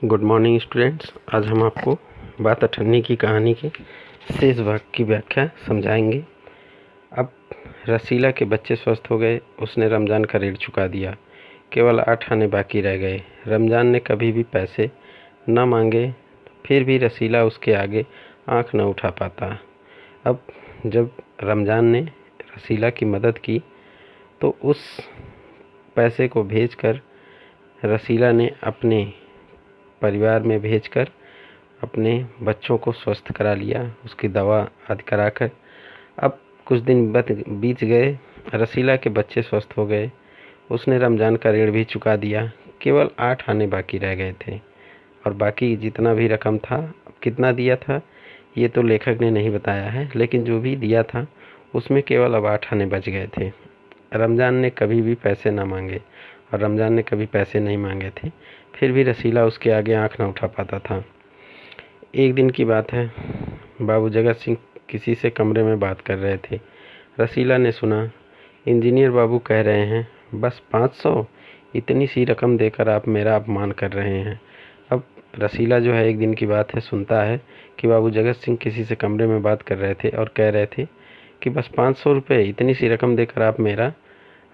Good morning students. आज हम आपको बात अठन्नी की कहानी के शेष भाग की व्याख्या समझाएंगे। अब रसीला के बच्चे स्वस्थ हो गए। उसने रमज़ान का ऋण चुका दिया। केवल 8 आने बाकी रह गए। रमज़ान ने कभी भी पैसे न मांगे, फिर भी रसीला उसके आगे आंख न उठा पाता। अब जब रमज़ान ने रसीला की मदद की तो उस पैसे को भेजकर रसीला ने अपने परिवार में भेजकर अपने बच्चों को स्वस्थ करा लिया, उसकी दवा आदि कराकर। अब कुछ दिन बीत गए। रसीला के बच्चे स्वस्थ हो गए। उसने रमज़ान का ऋण भी चुका दिया। केवल 8 आने बाकी रह गए थे और बाकी जितना भी रकम था, कितना दिया था ये तो लेखक ने नहीं बताया है, लेकिन जो भी दिया था उसमें केवल अब 8 आने बच गए थे। रमज़ान ने कभी भी पैसे ना मांगे और रमज़ान ने कभी पैसे नहीं मांगे थे, फिर भी रसीला उसके आगे आंख ना उठा पाता था। एक दिन की बात है, बाबू जगत सिंह किसी से कमरे में बात कर रहे थे। रसीला ने सुना, इंजीनियर बाबू कह रहे हैं बस 500, इतनी सी रकम देकर आप मेरा अपमान कर रहे हैं। अब रसीला जो है, एक दिन की बात है, सुनता है कि बाबू जगत सिंह किसी से कमरे में बात कर रहे थे और कह रहे थे कि बस 500 रुपये, इतनी सी रकम देकर आप मेरा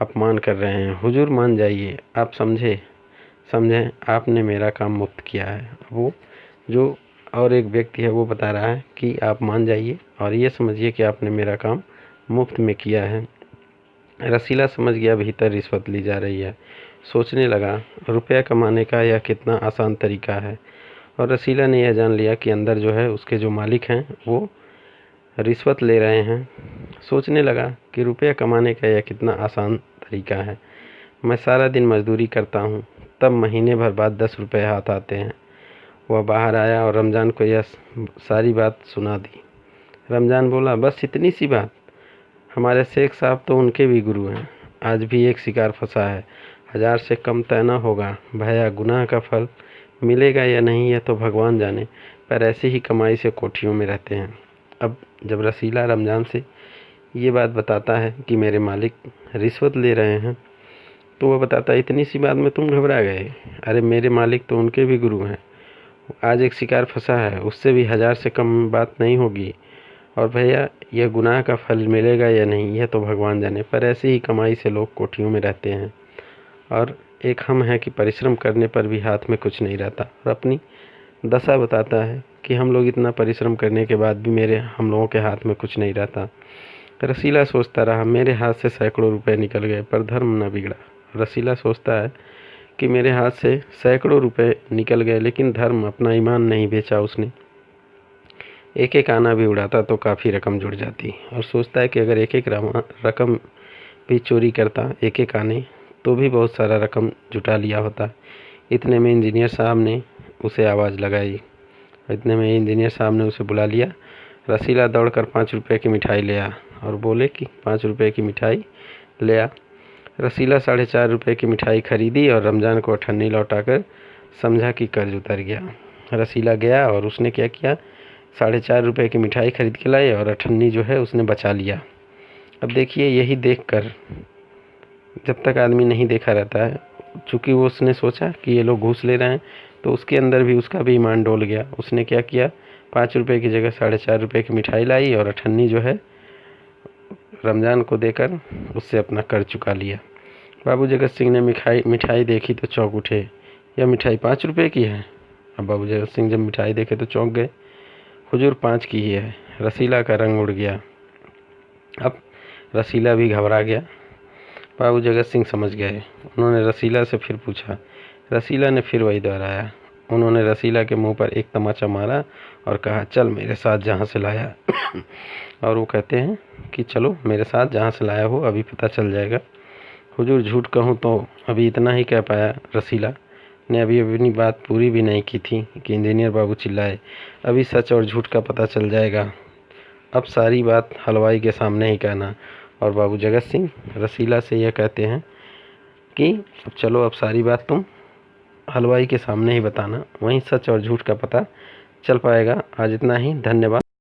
अपमान कर रहे हैं। हुजूर मान जाइए, आप समझें आपने मेरा काम मुफ्त किया है। वो जो और एक व्यक्ति है वो बता रहा है कि आप मान जाइए और ये समझिए कि आपने मेरा काम मुफ्त में किया है। रसीला समझ गया भीतर रिश्वत ली जा रही है। सोचने लगा, रुपया कमाने का यह कितना आसान तरीका है। और रसीला ने यह जान लिया कि अंदर जो है उसके जो मालिक हैं वो रिश्वत ले रहे हैं। सोचने लगा कि रुपया कमाने का यह कितना आसान तरीका है। मैं सारा दिन मजदूरी करता हूँ, तब महीने भर बाद 10 रुपये हाथ आते हैं। वह बाहर आया और रमज़ान को यह सारी बात सुना दी। रमज़ान बोला, बस इतनी सी बात? हमारे शेख साहब तो उनके भी गुरु हैं। आज भी एक शिकार फंसा है, 1000 से कम तय न होगा। भैया, गुनाह का फल मिलेगा या नहीं यह तो भगवान जाने, पर ऐसी ही कमाई से कोठियों में रहते हैं। अब जब रसीला रमज़ान से ये बात बताता है कि मेरे मालिक रिश्वत ले रहे हैं, तो वह बताता है, इतनी सी बात में तुम घबरा गए? अरे मेरे मालिक तो उनके भी गुरु हैं। आज एक शिकार फंसा है, उससे भी 1000 से कम बात नहीं होगी। और भैया, यह गुनाह का फल मिलेगा या नहीं यह तो भगवान जाने, पर ऐसी ही कमाई से लोग कोठियों में रहते हैं। और एक हम है कि परिश्रम करने पर भी हाथ में कुछ नहीं रहता। और अपनी दशा बताता है कि हम लोग इतना परिश्रम करने के बाद भी हम लोगों के हाथ में कुछ नहीं रहता। रसीला सोचता रहा, मेरे हाथ से सैकड़ों रुपए निकल गए पर धर्म न बिगड़ा। रसीला सोचता है कि मेरे हाथ से सैकड़ों रुपए निकल गए, लेकिन धर्म, अपना ईमान नहीं बेचा उसने। एक एक आना भी उड़ाता तो काफ़ी रकम जुड़ जाती। और सोचता है कि अगर एक एक रकम भी चोरी करता, एक एक आने, तो भी बहुत सारा रकम जुटा लिया होता। इतने में इंजीनियर साहब ने उसे आवाज़ लगाई। इतने में इंजीनियर साहब ने उसे बुला लिया। रसीला दौड़कर 5 रुपये की मिठाई ले आ और बोले कि 5 रुपये की मिठाई ले आ। रसीला 4.5 रुपये की मिठाई खरीदी और रमज़ान को अठन्नी लौटाकर समझा कि कर्ज उतर गया। रसीला गया और उसने क्या किया, 4.5 रुपये की मिठाई खरीद के लाए और अठन्नी जो है उसने बचा लिया। अब देखिए, यही देखकर जब तक आदमी नहीं देखा रहता है, चूँकि वो उसने सोचा कि ये लोग घूस ले रहे हैं, तो उसके अंदर भी उसका भी ईमान डोल गया। उसने क्या किया, 5 रुपये की जगह 4.5 रुपये की मिठाई लाई और अठन्नी जो है रमज़ान को देकर उससे अपना कर्ज चुका लिया। बाबू जगत सिंह ने मिठाई देखी तो चौंक उठे, यह मिठाई 5 रुपये की है। अब बाबू जगत सिंह जब मिठाई देखे तो चौंक गए, हुजूर 5 की ही है। रसीला का रंग उड़ गया। अब रसीला भी घबरा गया। बाबू जगत सिंह समझ गए। उन्होंने रसीला से फिर पूछा। रसीला ने फिर वही दोहराया। उन्होंने रसीला के मुंह पर एक तमाचा मारा और कहा, चल मेरे साथ जहाँ से लाया। और वो कहते हैं कि चलो मेरे साथ जहाँ से लाया हो, अभी पता चल जाएगा। हुजूर, झूठ कहूँ तो अभी इतना ही कह पाया। रसीला ने अभी अपनी बात पूरी भी नहीं की थी कि इंजीनियर बाबू चिल्लाए, अभी सच और झूठ का पता चल जाएगा। अब सारी बात हलवाई के सामने ही कहना। और बाबू जगत सिंह रसीला से यह कहते हैं कि चलो अब सारी बात तुम हलवाई के सामने ही बताना, वहीं सच और झूठ का पता चल पाएगा। आज इतना ही, धन्यवाद।